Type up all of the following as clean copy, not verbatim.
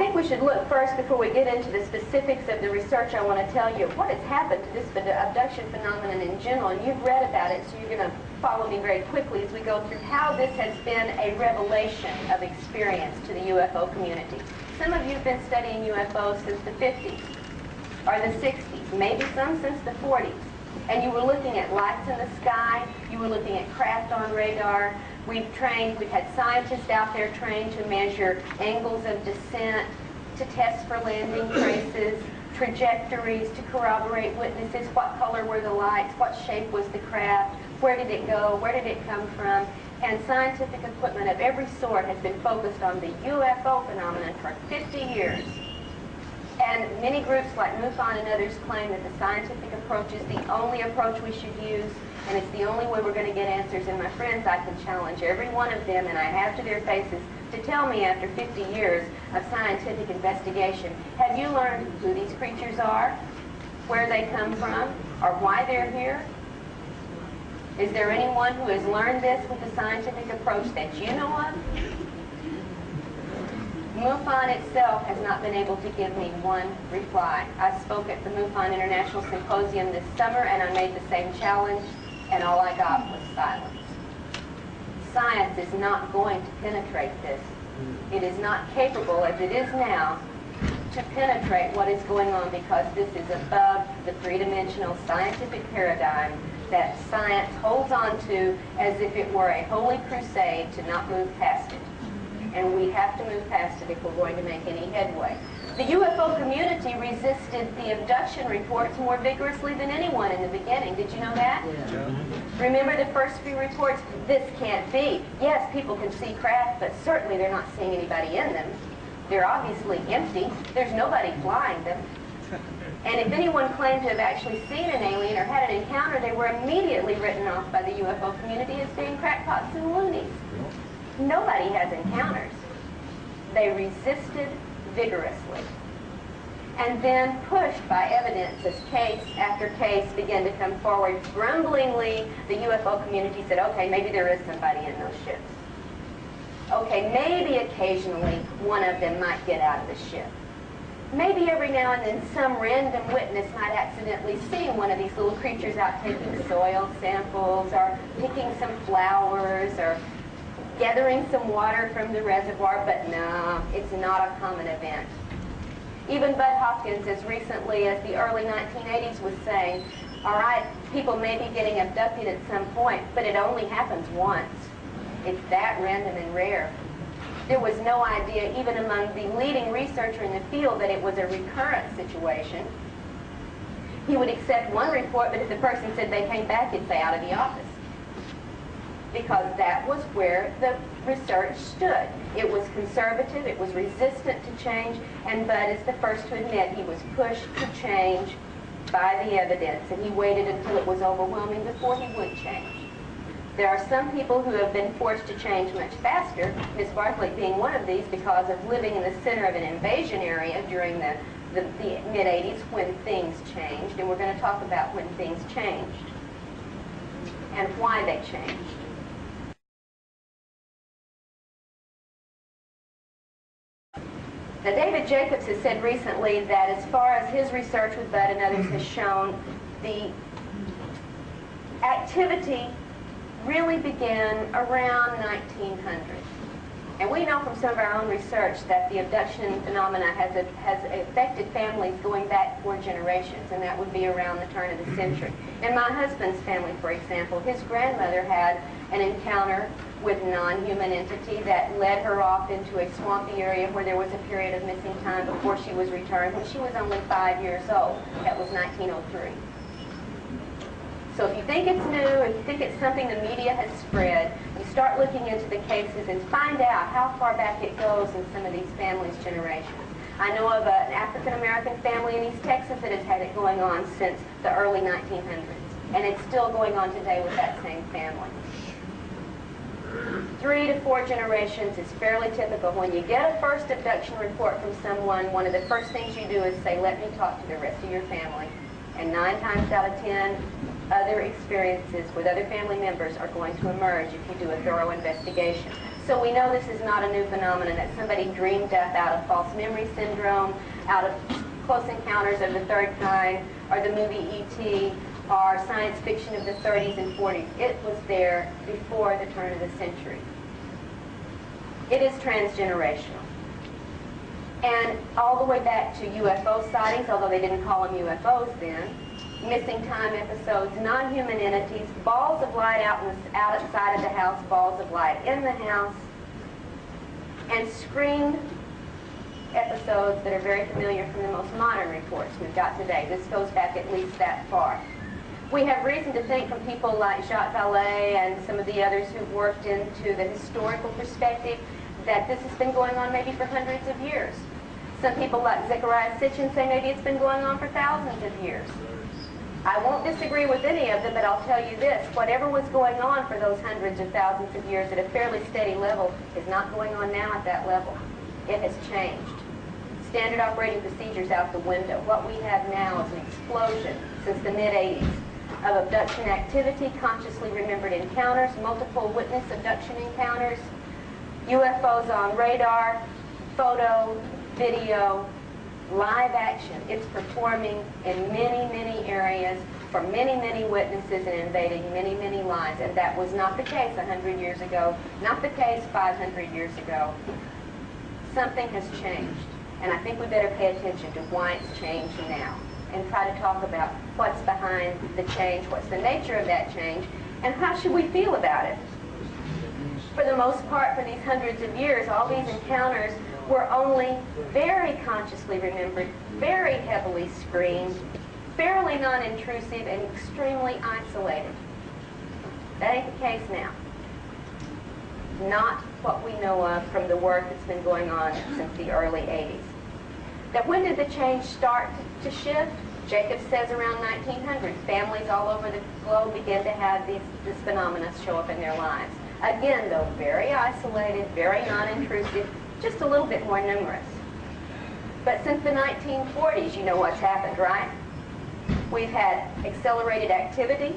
think we should look first, before we get into the specifics of the research. I want to tell you what has happened to this abduction phenomenon in general, and you've read about it, so you're going to follow me very quickly as we go through how this has been a revelation of experience to the UFO community. Some of you have been studying UFOs since the 50s or the 60s, maybe some since the 40s. And you were looking at lights in the sky, you were looking at craft on radar. We've had scientists out there trained to measure angles of descent, to test for landing traces, trajectories, to corroborate witnesses. What color were the lights? What shape was the craft? Where did it go? Where did it come from? And scientific equipment of every sort has been focused on the UFO phenomenon for 50 years. And many groups like MUFON and others claim that the scientific approach is the only approach we should use, and it's the only way we're going to get answers. And my friends, I can challenge every one of them, and I have to their faces, to tell me after 50 years of scientific investigation, have you learned who these creatures are, where they come from, or why they're here? Is there anyone who has learned this with the scientific approach that you know of? MUFON itself has not been able to give me one reply. I spoke at the MUFON International Symposium this summer, and I made the same challenge, and all I got was silence. Science is not going to penetrate this. It is not capable, as it is now, to penetrate what is going on, because this is above the three-dimensional scientific paradigm that science holds on to as if it were a holy crusade to not move past it. And we have to move past it if we're going to make any headway. The UFO community resisted the abduction reports more vigorously than anyone in the beginning. Did you know that? Yeah. Remember the first few reports? This can't be. Yes, people can see craft, but certainly they're not seeing anybody in them. They're obviously empty. There's nobody flying them. And if anyone claimed to have actually seen an alien or had an encounter, they were immediately written off by the UFO community as being crackpots and loonies. Nobody has encounters. They resisted vigorously. And then, pushed by evidence as case after case began to come forward, grumblingly, the UFO community said, okay, maybe there is somebody in those ships. Okay, maybe occasionally one of them might get out of the ship. Maybe every now and then some random witness might accidentally see one of these little creatures out taking soil samples, or picking some flowers, or gathering some water from the reservoir, but no, it's not a common event. Even Bud Hopkins, as recently as the early 1980s, was saying, all right, people may be getting abducted at some point, but it only happens once. It's that random and rare. There was no idea, even among the leading researcher in the field, that it was a recurrent situation. He would accept one report, but if the person said they came back, he'd say out of the office. Because that was where the research stood. It was conservative, it was resistant to change, and Bud is the first to admit he was pushed to change by the evidence, and he waited until it was overwhelming before he would change. There are some people who have been forced to change much faster, Miss Bartlett being one of these, because of living in the center of an invasion area during the mid-80s when things changed, and we're going to talk about when things changed and why they changed. Now, David Jacobs has said recently that as far as his research with Bud and others has shown, the activity really began around 1900. And we know from some of our own research that the abduction phenomena has affected families going back 4 generations, and that would be around the turn of the century. In my husband's family, for example, his grandmother had an encounter with non-human entity that led her off into a swampy area where there was a period of missing time before she was returned when she was only 5 years old. That was 1903. So if you think it's new, if you think it's something the media has spread, you start looking into the cases and find out how far back it goes in some of these families' generations. I know of an African-American family in East Texas that has had it going on since the early 1900s, and it's still going on today with that same family. 3 to 4 generations is fairly typical. When you get a first abduction report from someone, one of the first things you do is say, let me talk to the rest of your family. And 9 times out of 10, other experiences with other family members are going to emerge if you do a thorough investigation. So we know this is not a new phenomenon, that somebody dreamed death out of false memory syndrome, out of Close Encounters of the Third Kind, or the movie E.T., or science fiction of the 30s and 40s. It was there before the turn of the century. It is transgenerational. And all the way back to UFO sightings, although they didn't call them UFOs then, missing time episodes, non-human entities, balls of light outside of the house, balls of light in the house, and screened episodes that are very familiar from the most modern reports we've got today. This goes back at least that far. We have reason to think from people like Jacques Vallée and some of the others who've worked into the historical perspective that this has been going on maybe for hundreds of years. Some people like Zecharia Sitchin say maybe it's been going on for thousands of years. I won't disagree with any of them, but I'll tell you this, whatever was going on for those hundreds of thousands of years at a fairly steady level is not going on now at that level. It has changed. Standard operating procedures out the window. What we have now is an explosion since the mid-80s of abduction activity, consciously remembered encounters, multiple witness abduction encounters, UFOs on radar, photo, video, live action. It's performing in many, many areas for many, many witnesses and invading many, many lives. And that was not the case 100 years ago, not the case 500 years ago. Something has changed. And I think we better pay attention to why it's changed now and try to talk about what's behind the change, what's the nature of that change, and how should we feel about it. For the most part, for these hundreds of years, all these encounters were only very consciously remembered, very heavily screened, fairly non-intrusive, and extremely isolated. That ain't the case now. Not what we know of from the work that's been going on since the early 80s. That when did the change start to shift? Jacob says around 1900. Families all over the globe began to have this phenomena show up in their lives. Again, though, very isolated, very non-intrusive, just a little bit more numerous. But since the 1940s, you know what's happened, right? We've had accelerated activity,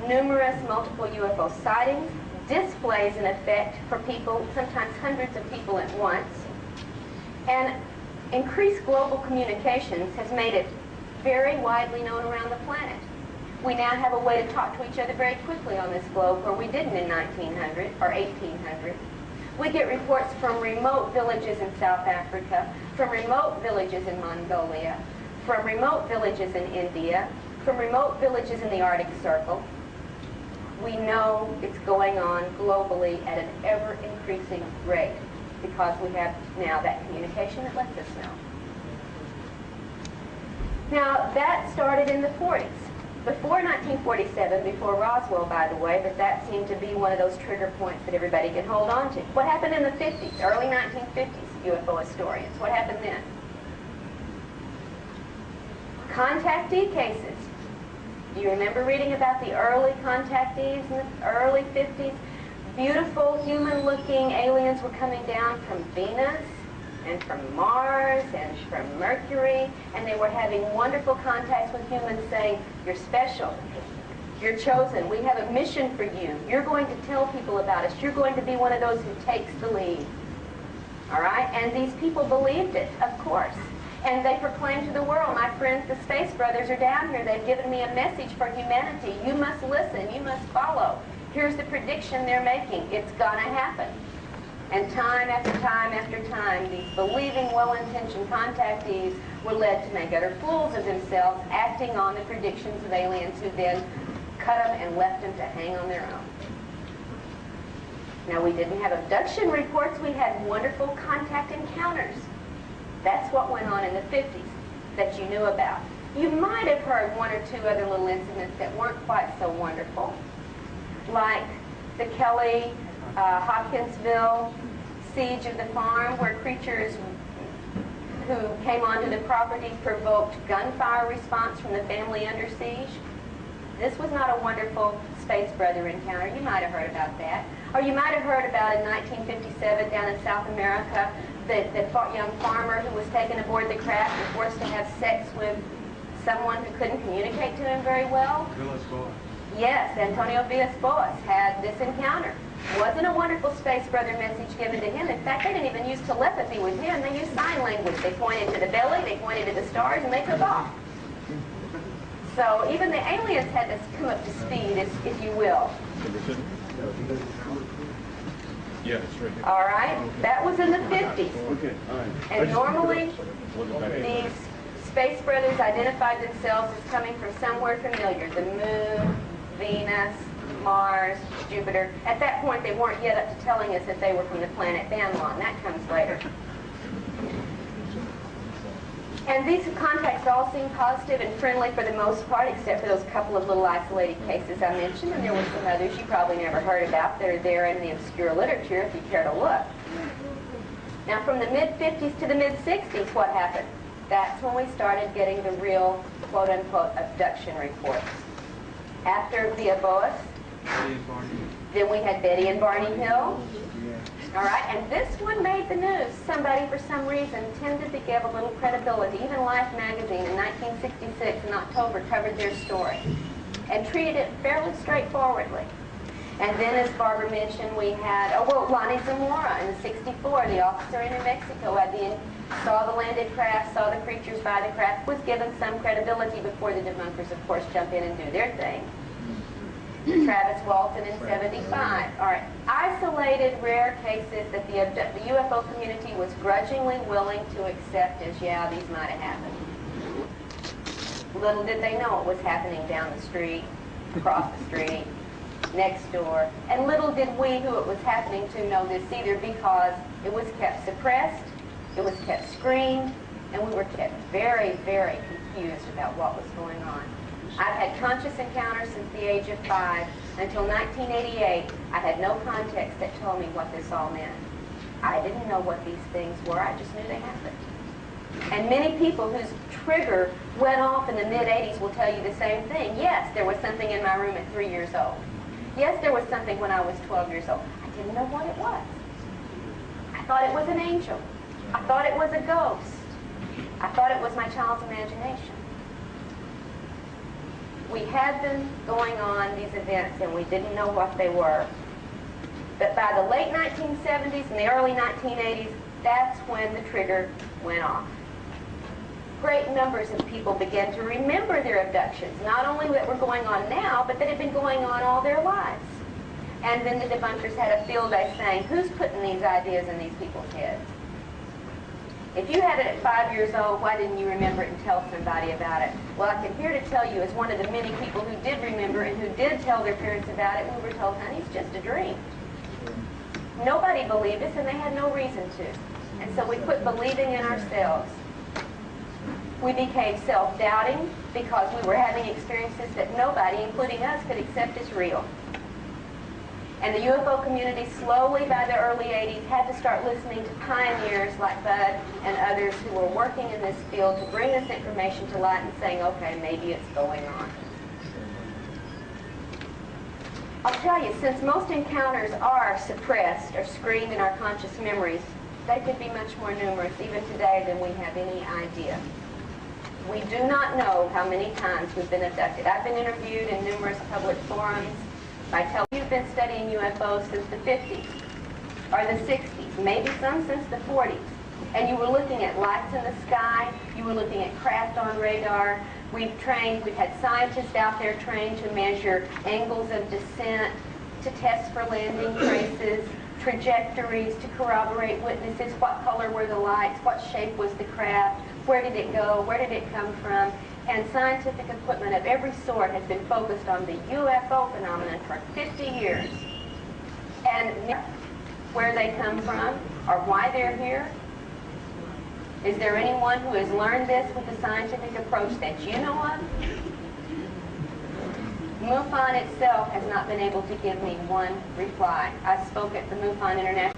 numerous multiple UFO sightings, displays in effect for people, sometimes hundreds of people at once, and increased global communications has made it very widely known around the planet. We now have a way to talk to each other very quickly on this globe where we didn't in 1900 or 1800. We get reports from remote villages in South Africa, from remote villages in Mongolia, from remote villages in India, from remote villages in the Arctic Circle. We know it's going on globally at an ever-increasing rate because we have now that communication that lets us know. Now, that started in the 40s. Before 1947, before Roswell, by the way, but that seemed to be one of those trigger points that everybody can hold on to. What happened in the 50s, early 1950s, UFO historians? What happened then? Contactee cases. Do you remember reading about the early contactees in the early 50s? Beautiful, human-looking aliens were coming down from Venus and from Mars and from Mercury, and they were having wonderful contacts with humans saying, you're special, you're chosen, we have a mission for you, you're going to tell people about us, you're going to be one of those who takes the lead. All right? And these people believed it, of course. And they proclaimed to the world, my friends, the Space Brothers are down here, they've given me a message for humanity, you must listen, you must follow. Here's the prediction they're making, it's gonna happen. And time after time after time, these believing, well-intentioned contactees were led to make utter fools of themselves, acting on the predictions of aliens who then cut them and left them to hang on their own. Now, we didn't have abduction reports, we had wonderful contact encounters. That's what went on in the 50s that you knew about. You might have heard one or two other little incidents that weren't quite so wonderful, like the Kelly Hopkinsville siege of the farm, where creatures who came onto the property provoked gunfire response from the family under siege. This was not a wonderful Space Brother encounter. You might have heard about that. Or you might have heard about in 1957 down in South America, the young farmer who was taken aboard the craft and forced to have sex with someone who couldn't communicate to him very well. Yes, Antonio Villas-Boas had this encounter. Wasn't a wonderful space brother message given to him. In fact, they didn't even use telepathy with him. They used sign language. They pointed to the belly, they pointed to the stars, and they took off. So even the aliens had to come up to speed, if you will. Yeah, that's right. All right? That was in the 50s. Okay, all right. And normally, these space brothers identified themselves as coming from somewhere familiar. The moon, Venus, Mars, Jupiter. At that point, they weren't yet up to telling us that they were from the planet Banlon. That comes later. And these contacts all seemed positive and friendly for the most part, except for those couple of little isolated cases I mentioned, and there were some others you probably never heard about that are there in the obscure literature if you care to look. Now, from the mid-50s to the mid-60s, what happened? That's when we started getting the real, quote-unquote, abduction reports. After Villas-Boas, then we had Betty and Barney Hill. All right, and this one made the news. Somebody, for some reason, tended to give a little credibility. Even Life magazine in 1966 in October covered their story and treated it fairly straightforwardly. And then, as Barbara mentioned, we had, Lonnie Zamora in '64, the officer in New Mexico, saw the landed craft, saw the creatures by the craft, was given some credibility before the debunkers, of course, jump in and do their thing. Travis Walton in '75. All right, isolated, rare cases that the UFO community was grudgingly willing to accept as, yeah, these might have happened. Little did they know it was happening down the street, across the street, next door. And little did we who it was happening to know this either, because it was kept suppressed, it was kept screened, and we were kept very, very confused about what was going on. I've had conscious encounters since the age of 5. Until 1988, I had no context that told me what this all meant. I didn't know what these things were. I just knew they happened. And many people whose trigger went off in the mid-80s will tell you the same thing. Yes, there was something in my room at 3 years old. Yes, there was something when I was 12 years old. I didn't know what it was. I thought it was an angel. I thought it was a ghost. I thought it was my child's imagination. We had them going on, these events, and we didn't know what they were. But by the late 1970s and the early 1980s, that's when the trigger went off. Great numbers of people began to remember their abductions, not only that were going on now, but that had been going on all their lives. And then the debunkers had a field day saying, who's putting these ideas in these people's heads? If you had it at 5 years old, why didn't you remember it and tell somebody about it? Well, I can here to tell you, as one of the many people who did remember and who did tell their parents about it, we were told, honey, it's just a dream. Nobody believed us, and they had no reason to. And so we quit believing in ourselves. We became self-doubting because we were having experiences that nobody, including us, could accept as real. And the UFO community slowly, by the early 80s, had to start listening to pioneers like Bud and others who were working in this field to bring this information to light and saying, okay, maybe it's going on. I'll tell you, since most encounters are suppressed or screened in our conscious memories, they could be much more numerous even today than we have any idea. We do not know how many times we've been abducted. I've been interviewed in numerous public forums by you've been studying UFOs since the 50s or the 60s, maybe some since the 40s. And you were looking at lights in the sky, you were looking at craft on radar. We've had scientists out there trained to measure angles of descent, to test for landing traces, trajectories, to corroborate witnesses, what color were the lights, what shape was the craft, where did it go, where did it come from. And scientific equipment of every sort has been focused on the UFO phenomenon for 50 years. And where they come from, or why they're here, is there anyone who has learned this with the scientific approach that you know of? MUFON itself has not been able to give me one reply. I spoke at the MUFON International.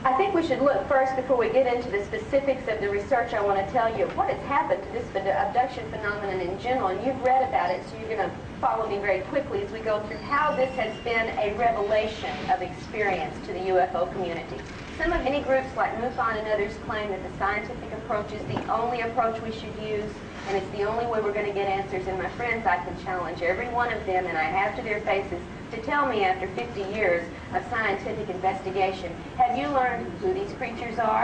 I think we should look first, before we get into the specifics of the research, I want to tell you what has happened to this abduction phenomenon in general, and you've read about it, so you're going to follow me very quickly as we go through how this has been a revelation of experience to the UFO community. Many groups like MUFON and others claim that the scientific approach is the only approach we should use, and it's the only way we're going to get answers. And my friends, I can challenge every one of them, and I have to their faces, to tell me after 50 years of scientific investigation, have you learned who these creatures are?